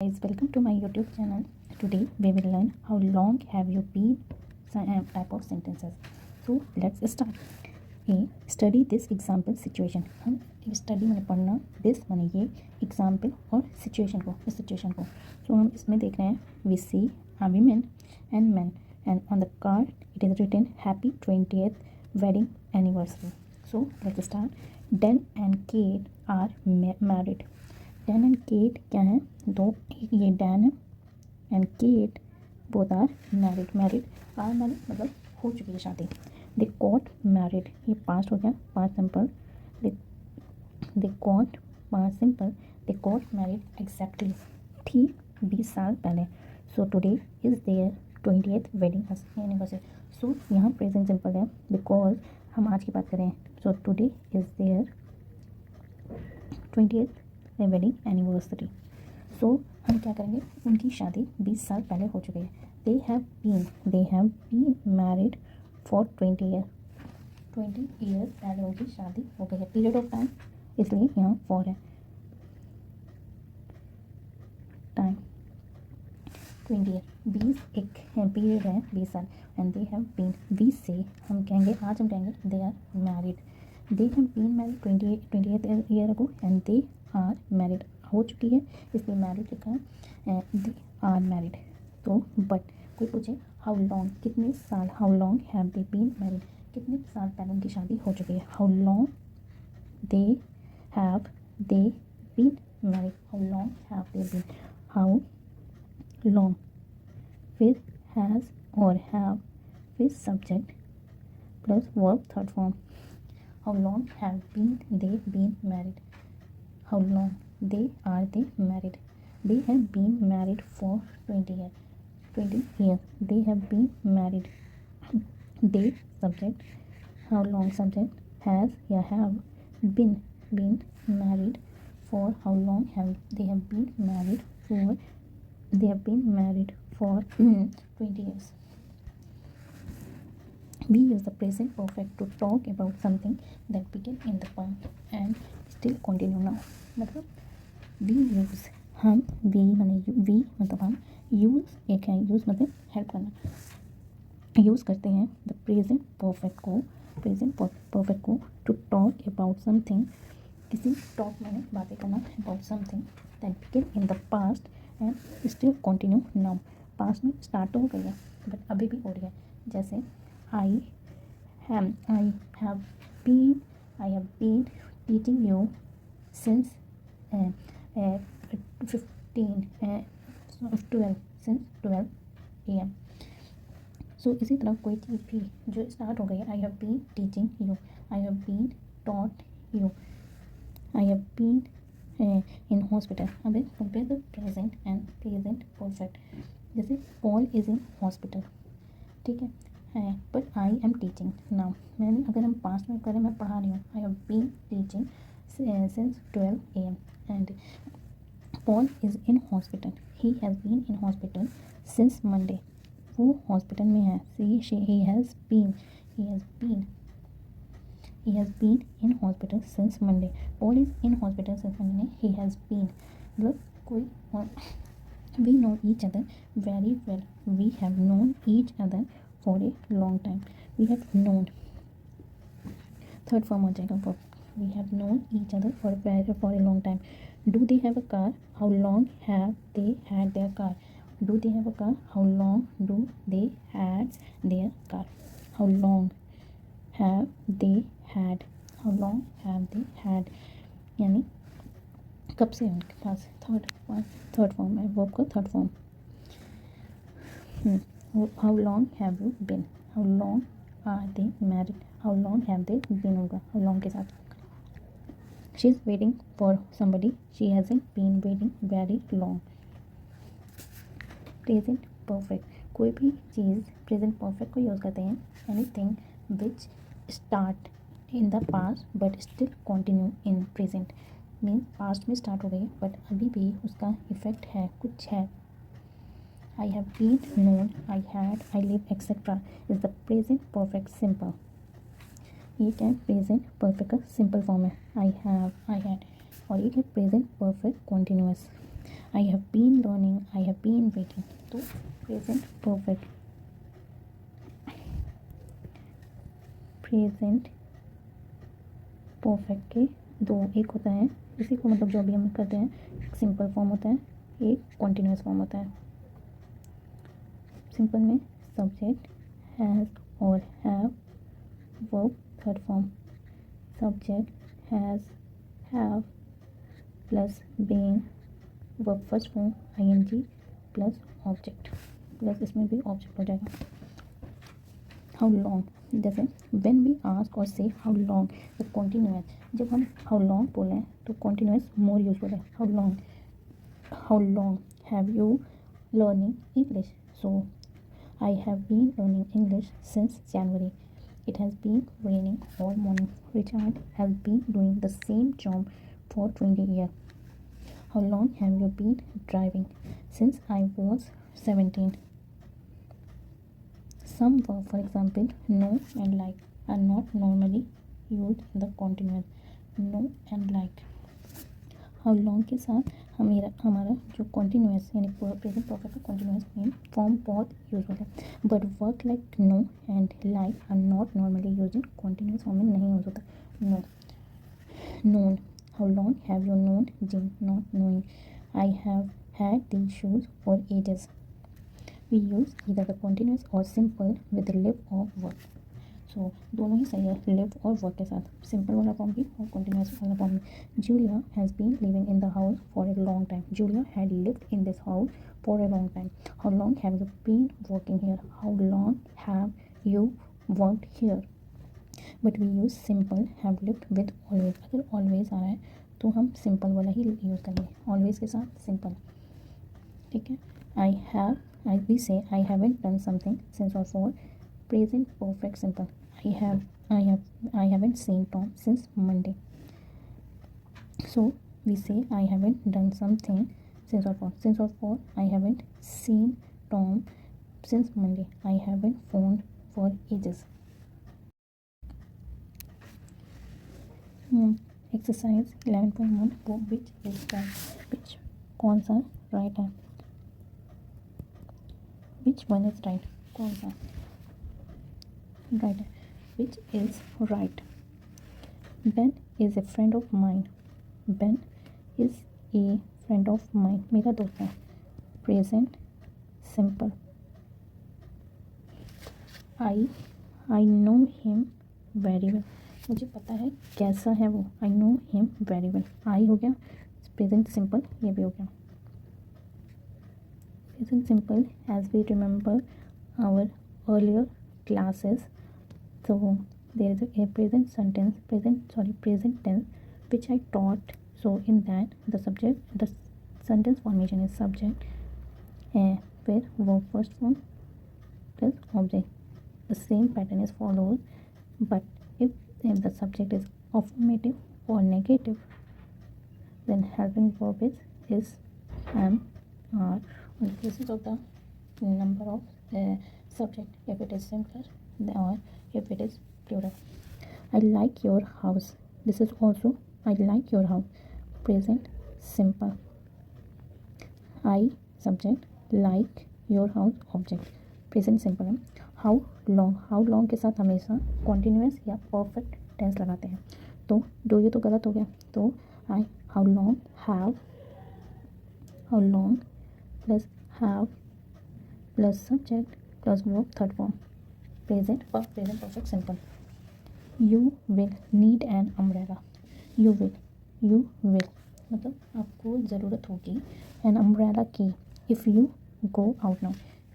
guys, welcome to my YouTube channel. Today we will learn how long have you been type of sentences. So let's start. A study this example situation. हम study मैंने पढ़ना, this मैंने ये example और situation को, इस situation को. सो हम इसमें देख रहे हैं we see a women and man and on the card it is written happy 20th wedding anniversary. So let's start. Dan and Kate are married. Dan and Kate क्या है? दो, एक ये डैन है and Kate both are married. Are married मतलब हो चुकी है शादी. दे गॉट मैरिड, ये पास्ट हो गया, past simple. They got past simple. They got married exactly, ठीक 20 साल पहले. So today is their 20th wedding anniversary. So यहाँ प्रेजेंट सिंपल है बिकॉज हम आज की बात करें. So today is their 20th wedding anniversary. So हम क्या करेंगे, उनकी शादी 20 साल पहले हो चुकी है. They have been married for 20 years पहले उनकी शादी हो गई है. पीरियड ऑफ टाइम इसलिए यहाँ फॉर है. टाइम 20 ईयर, 20 एक पीरियड है 20 साल. एंड दे हैव बीन, 20 से हम कहेंगे, आज हम कहेंगे they are married. They have been married 20th year ago and they are married, हो चुकी है इसलिए मैरिड लिखा है. They are married. तो बट कोई पूछे हाउ लॉन्ग, कितने साल, how long have they been married, कितने साल पहले उनकी शादी हो चुकी है. How long have they been married. How long have they been. How long फिर हैज़ और हैव फिर subject plus verb third form. How long have been they been married. How long are they married? They have been married for 20 years. They have been married. They subject, how long subject, has या have been married for. How long have they have been married for? They have been married for 20 years. We use the present perfect to talk about something that began in the past and still continue now. मतलब we use, हम we मतलब हम use, एक है use मतलब help करना, use करते हैं द प्रेजेंट परफेक्ट को टू टॉक अबाउट समथिंग, किसी टॉक मैंने बातें करना about something that begin in the past and still continue now. Past में स्टार्ट तो हो गई है बट अभी भी हो रही है. जैसे I have been teaching you since 12 AM. सो इसी तरह कोई चीज़ भी जो स्टार्ट हो गई है, I have been teaching you, I have been taught you, I have been in hospital. अभी compare the present and present perfect. जैसे पॉल इज़ इन हॉस्पिटल, ठीक है, but I am teaching now. मैंने अगर हम पास्ट में करें, मैं पढ़ा रही हूँ, I have been teaching since 12 AM and Paul is in hospital. He has been in hospital since Monday. वो हॉस्पिटल में है. He has been in hospital since Monday. Paul is in hospital since Monday. He has been मतलब कोई. We know each other very well. We have known each other for a long time. We have known third form हो जाएगा verb. We have known each other for a long time. Do they have a car? How long have they had their car? Do they have a car? How long do they had their car? How long have they had? How long have they had? यानी कब से उनके पास. Third form है verb का third form. How long have you been? How long are they married? How long have they been होगा how long के साथ. She is waiting for somebody. She hasn't been waiting very long. Present perfect, कोई भी चीज़ present perfect को use करते हैं. Anything which start in the past but still continue in present means past में start हो गई बट अभी भी उसका इफेक्ट है, कुछ है. I have been, known, I had, I live etc. is the present perfect simple. ये क्या है? प्रेजेंट परफेक्ट का सिंपल फॉर्म है. I have, I had. और ये क्या? Present perfect continuous. I have been learning, I have been waiting. तो present perfect, present perfect के दो, एक होता है इसी को मतलब जो भी हम करते हैं, एक सिंपल फॉर्म होता है, एक कॉन्टिन्यूस फॉर्म होता है। सिंपल में सब्जेक्ट हैज़ और have, verb third form, subject has have plus been, verb first form ing plus object, plus इसमें भी ऑब्जेक्ट हो जाएगा। हाउ लॉन्ग, जैसे व्हेन वी आस्क और से हाउ लॉन्ग, तो कॉन्टिन्यूस, जब हम हाउ लॉन्ग बोलें तो कॉन्टिन्यूस मोर यूजफुल है। How long have you learning English, so I have been learning English since January. It has been raining all morning. Richard has been doing the same job for 20 years. How long have you been driving? Since I was 17. Some verbs, for example, know and like, are not normally used in the continuous. Know and like. How long के साथ हमारा जो continuous यानी present perfect का continuous form बहुत useful है, but work like no and like are not normally use in continuous form में नहीं यूज होता। No, known, how long have you known Jim, not knowing, I have had these shoes for ages. We use इधर the continuous और simple with live और work. So दोनों ही सही है, लिव और वर्क के साथ, सिंपल वाला फॉर्म भी और कॉन्टिन्यूस वाला फॉर्म भी। Julia has been living in the house for a long time, Julia had lived in this house for a long time. How long have you been working here, how long have you worked here. But we use simple have lived with always, अगर always आ रहा है तो हम simple वाला ही use करेंगे, always के साथ सिंपल, ठीक है। आई वी से I haven't done something since और for present perfect simple, I haven't seen Tom since Monday. So we say I haven't done something since or for I haven't seen Tom since Monday, I haven't phoned for ages. Exercise 11.1, वो which is right, which कौन सा right है, which one is right, कौन सा right है, which is right. Ben is a friend of mine, Ben is a friend of mine, मेरा दोस्त है। Present simple, I know him very well, मुझे पता है कैसा है वो, I know him very well, I हो गया present simple, ये भी हो गया present simple as we remember our earlier classes. So there is a present tense which I taught. So in that the sentence formation is subject where verb first form plus object. The same pattern is followed, but if the subject is affirmative or negative, then helping verb is am, are on the basis of the number of subject, if it is singular or if it is plural. I like your house, this is also I like your house, present simple, I subject, like your house object, present simple है। How long के साथ हमेशा continuous या perfect tense लगाते हैं, तो do you तो गलत हो गया, तो I how long plus have plus subject plus verb third form, present perfect simple. You will need an umbrella, you will मतलब आपको ज़रूरत होगी एन अम्ब्रेला की, if you go out now,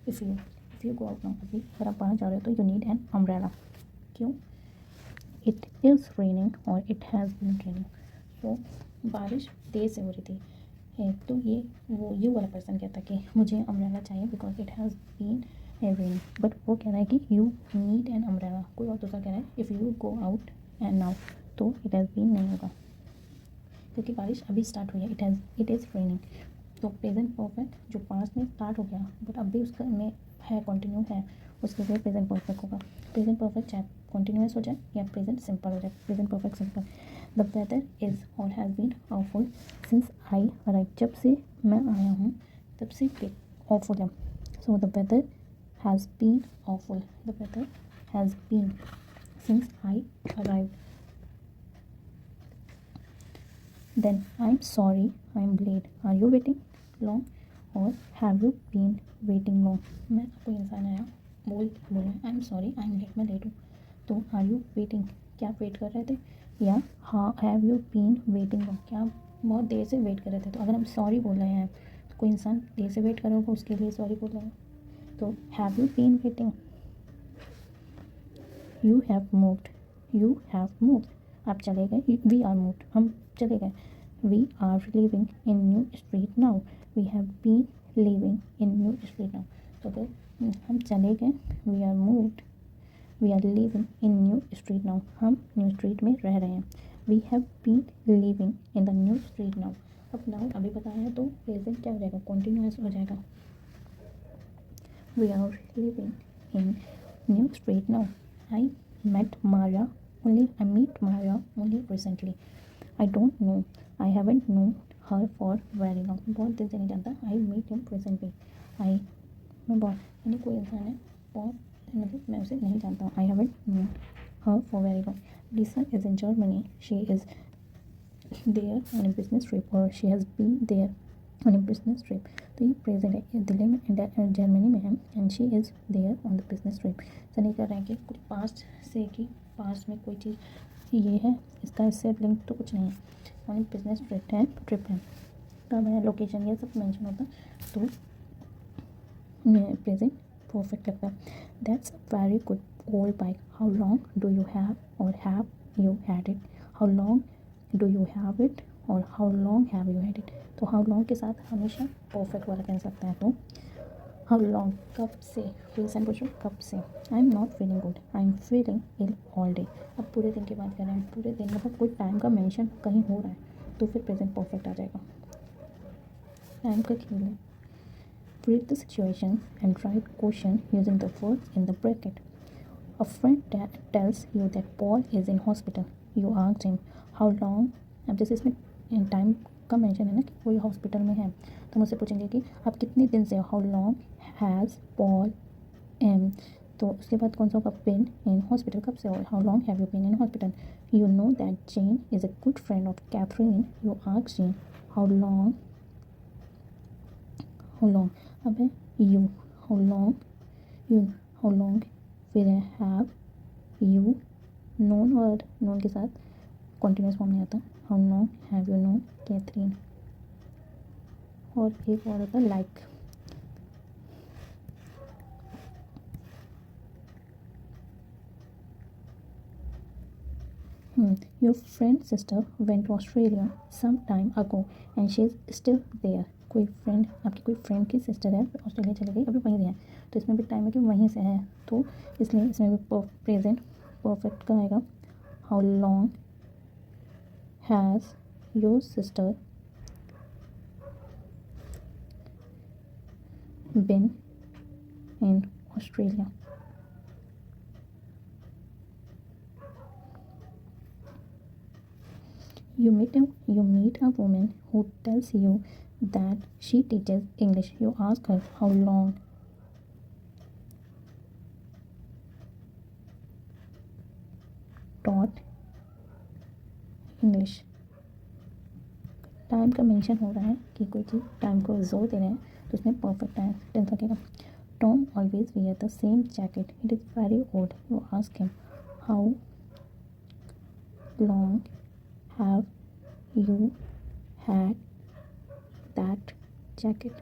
if you go out now, अभी अगर आप बाहर जा रहे हो तो यू नीड एन अम्ब्रेला। क्यों? इट इज़ रेनिंग और इट हैज़ बीन रेनिंग, तो बारिश तेज़ से हो रही थी तो ये वो यू वाला पर्सन कहता कि मुझे अम्ब्रेला चाहिए because it has been raining, but वो कह रहा है कि यू नीड एन अम्ब्रेला। कोई और दूसरा कह रहा है if you go out and now, तो इट हैज़ बीन नहीं होगा क्योंकि बारिश अभी स्टार्ट हुई है, इट इज़ रेनिंग। तो प्रेजेंट परफेक्ट जो पास्ट में स्टार्ट हो गया बट अभी उसका में है कंटिन्यू है, उसके लिए प्रेजेंट परफेक्ट होगा। प्रेजेंट परफेक्ट चाहे कंटिन्यूस हो जाए या प्रेजेंट सिंपल हो जाए, present perfect simple. The weather is or has been awful since I arrive, जब से मैं आया हूँ तब से ऑफुल है. So the weather has been awful, the weather has been since I arrive. Then I'm sorry I'm late. Are you waiting long or have you been waiting long? मैं कोई इंसान आया बोला I'm sorry I'm late, मैं late हूँ. तो are you waiting, क्या आप वेट कर रहे थे, या हाँ have you been waiting long, क्या आप बहुत देर से वेट कर रहे थे. तो अगर हम सॉरी बोल रहे हैं तो कोई इंसान देर से वेट कर रहा होगा, उसके लिए सॉरी बोल रहे हैं. तो have you been waiting. You have moved, आप चले गए. We are moved, हम चले गए. We are living in new street now. We have been living in new street now. तो फिर हम चले गए. We are moved. We are living in new street now. हम न्यू स्ट्रीट में रह रहे हैं. We have been living in the new street now. अब नाउन अभी बताया है तो प्रेजेंट क्या हो जाएगा, कॉन्टिन्यूअस हो जाएगा. We are living in new street now. I met Maria only recently. I don't know. I haven't known her for very long. बहुत दिन से नहीं जानता. I meet him recently. मैं बहुत यानी कोई इंसान है बहुत मतलब मैं उसे नहीं जानता हूँ. I haven't known her for very long. Lisa is in Germany. She is there on a business trip or she has been there on a business trip. तो ये प्रेजेंट है, ये दिल्ली में जर्मनी में है and she is there on the business trip. ऐसा नहीं कर रहे हैं कि कुछ पास्ट से कि पास्ट में कोई चीज़ ये है, इसका इससे लिंक तो कुछ नहीं है. ऑन बिजनेस ट्रिप है कब है, लोकेशन, ये सब मेंशन होता है तो प्रेजेंट परफेक्ट लगता है. That's a very good old bike. How long do you have or have you had it. How long do you have it or how long have you had it. तो how long के साथ हमेशा perfect वाला कह सकते हैं. तो how long, कब से, रीज़न पूछो कब से. I am not feeling good. I am feeling ill all day. अब पूरे दिन की बात कर रहे हैं, पूरे दिन मतलब कोई टाइम का मेंशन कहीं हो रहा है तो फिर प्रेजेंट परफेक्ट आ जाएगा. टाइम का खेल है. Read the situation and write question using the words in the bracket. A friend tells you that Paul is in hospital. You asked him how long. अब जैसे इसमें टाइम का मेंशन है ना कि कोई हॉस्पिटल में है तो मुझसे पूछेंगे कि आप कितने दिन से, how long has Paul M. तो उसके बाद कौन सा होगा, बिन इन हॉस्पिटल, कब से, और how long have you been in hospital. You know that Jane is a good friend of Catherine. You asked Jane how long अब है यू, हाउ लॉन्ग फिर है हैव यू नोन, और नोन के साथ कॉन्टिन्यूस फॉर्म नहीं आता. How long have you known Catherine. और एक और होता है like. Your friend sister went to Australia some time ago and she is still there. कोई फ्रेंड, आपकी कोई फ्रेंड की सिस्टर है ऑस्ट्रेलिया चली गई, अभी वहीं है. तो इसमें भी टाइम है कि वहीं से है तो इसलिए इसमें भी प्रेजेंट परफेक्ट का आएगा. How long has your sister been in Australia. You meet a woman who tells you that she teaches English. You ask her how long. Taught English. Time का मेंशन हो रहा है कि कोई चीज़ टाइम को जोर दे रहे हैं तो उसमें परफेक्ट टेंस लगेगा. Tom always wear the same jacket. It is very old. You ask him how long have you had that jacket.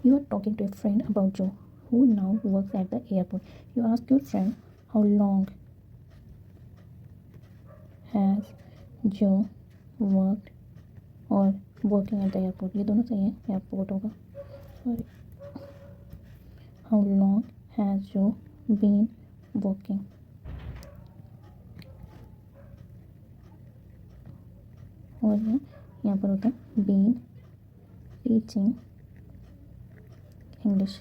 You are talking to a friend about Joe, who now works at the airport. You ask your friend, how long has Joe worked और working at the airport. ये दोनों सही है, airport होगा. Sorry. How long has Joe been working? और यहाँ पर होता है been teaching English.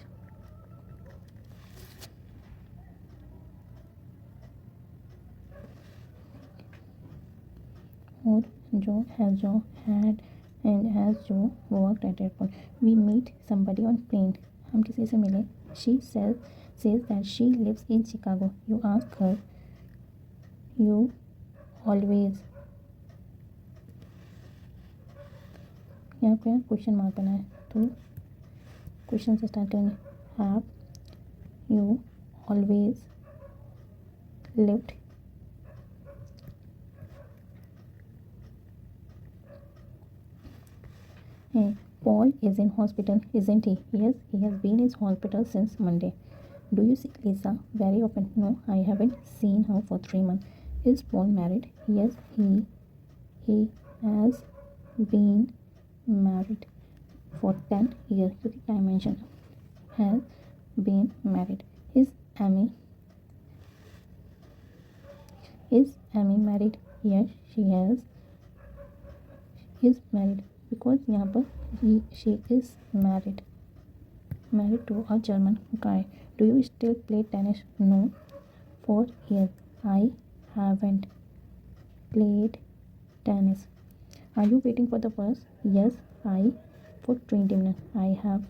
और जो had and has जो worked at airport. We meet somebody on plane. हम किसी से मिले. She says that she lives in Chicago. You ask her. You always. यहाँ पे क्वेश्चन मार्क बना है तो क्वेश्चन से स्टार्ट करेंगे. Have you always lived Paul is in hospital, isn't he? Yes, he has been in hospital since Monday. Do you see Lisa very often? No, I haven't seen her for 3 months. Is Paul married? Yes, he has been married for 10 years. क्योंकि dimension has been married. Is Amy married? Yes, she is married because यहाँ पर she is married to a German guy. Do you still play tennis? No, for years I haven't played tennis. Are you waiting for the bus? Yes, for 20 minutes. I have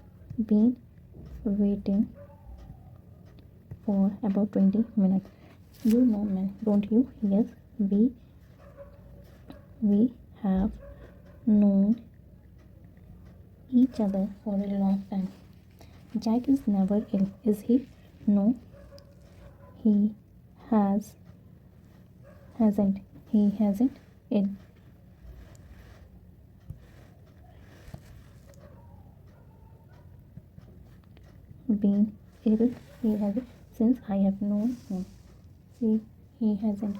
been waiting for about 20 minutes. You know man, don't you? Yes, we have known each other for a long time. Jack is never ill, is he? No, he hasn't ill. Been ill, he hasn't since I have known him. He hasn't.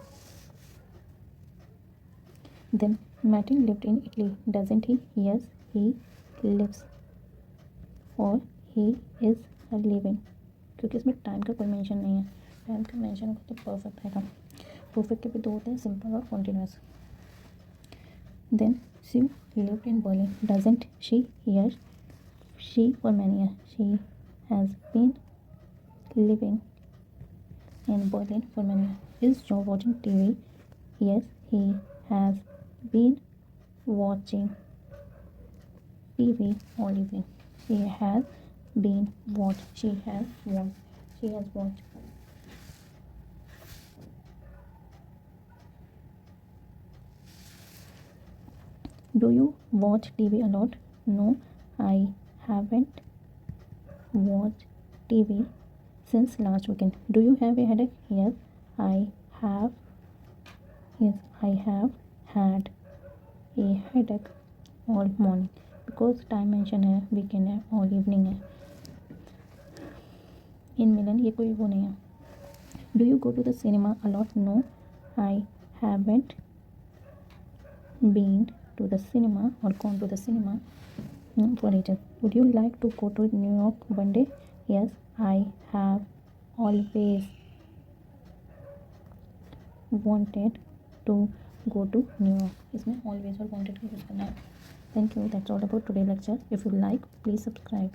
Then Martin lived in Italy, doesn't he? Yes, he lives or he is living. क्योंकि इसमें time का कोई mention नहीं है. Time का mention होगा तो perfect आएगा. परफेक्ट के भी दो होते हैं, सिंपल और continuous. Then Sue lived in Berlin, doesn't she? Yes, she for many years. She has been living in Berlin for many years. Is Joe watching TV? Yes, he has been watching TV all evening. She has watched. Do you watch TV a lot? No, I haven't watched TV since last weekend. Do you have a headache? Yes, I have had a headache all morning. Because time mention है, weekend है, all evening है. इन मिलन ये कोई वो नहीं है. Do you go to the cinema a lot? No, I haven't been to the cinema or gone to the cinema for ages. Would you like to go to New York one day? Yes, I have always wanted to go to New York. इसमें always और wanted का use करना है. Thank you. That's all about today's lecture. If you like, please subscribe.